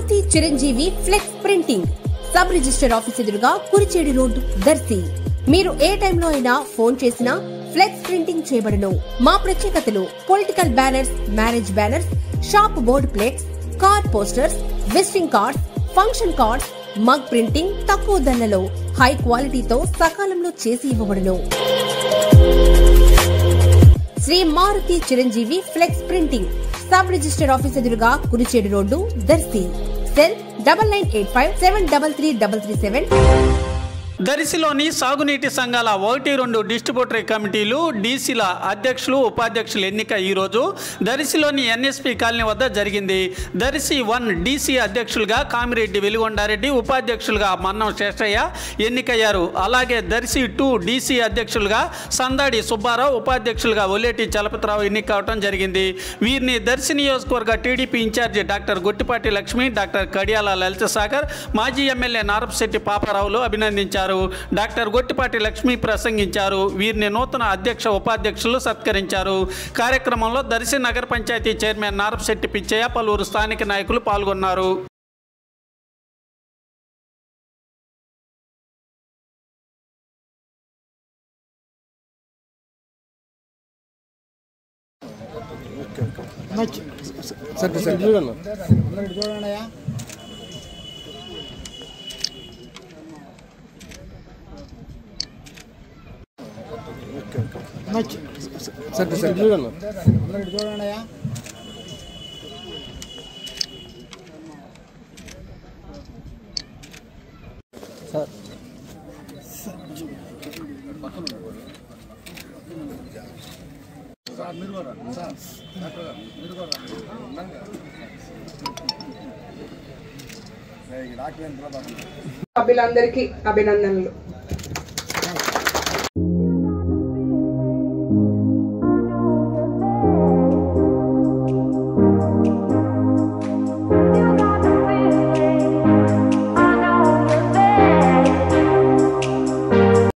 Maruti Chiranjeevi flex printing sub register office ఎదురుగా Kurichedu road Darsi. మీరు ఏ టైంలో అయినా ఫోన్ చేసినా ఫ్లెక్స్ ప్రింటింగ్ చేయబడును. మా ప్రత్యేకతలు political banners, marriage banners, shop board plates, car posters, visiting cards, function cards, mug printing తక్కువ ధరలలో హై క్వాలిటీతో సకాలంలో చేసి ఇవ్వబడును. Shri Maruti Chiranjeevi flex printing sub register office ఎదురుగా కురిచేడు రోడ్డు దర్శి. సెల్ 9985733337. దర్శిలోని సాగునీటి సంఘాల 1-2 డిస్ట్రిబ్యూటరీ కమిటీలు, డీసీల అధ్యక్షులు, ఉపాధ్యక్షులు ఎన్నిక ఈరోజు దర్శిలోని ఎన్ఎస్పీ కాలనీ వద్ద జరిగింది. దర్శి 1 డీసీ అధ్యక్షులుగా కామిరెడ్డి వెలుగొండారెడ్డి, ఉపాధ్యక్షులుగా మన్నం శేషయ్య ఎన్నికయ్యారు. అలాగే దర్శి 2 డీసీ అధ్యక్షులుగా సందాడి సుబ్బారావు, ఉపాధ్యక్షులుగా ఒలేటి చలపతిరావు ఎన్నిక కావడం జరిగింది. వీరిని దర్శి నియోజకవర్గ TDP incharge doctor Gottipati Lakshmi, doctor Kadiyala Lalitha Sagar, మాజీ ఎమ్మెల్యే నారపశెట్టి పాపారావులు అభినందించారు. డాక్టర్ గొట్టిపాటి లక్ష్మి ప్రసంగించారు. వీరిని నూతన అధ్యక్ష, ఉపాధ్యక్షులు సత్కరించారు. కార్యక్రమంలో దర్శి నగర పంచాయతీ చైర్మన్ నారపశెట్టి పిచ్చయ్య, పలువురు స్థానిక నాయకులు పాల్గొన్నారు. సభ్యులందరికీ అభినందనలు.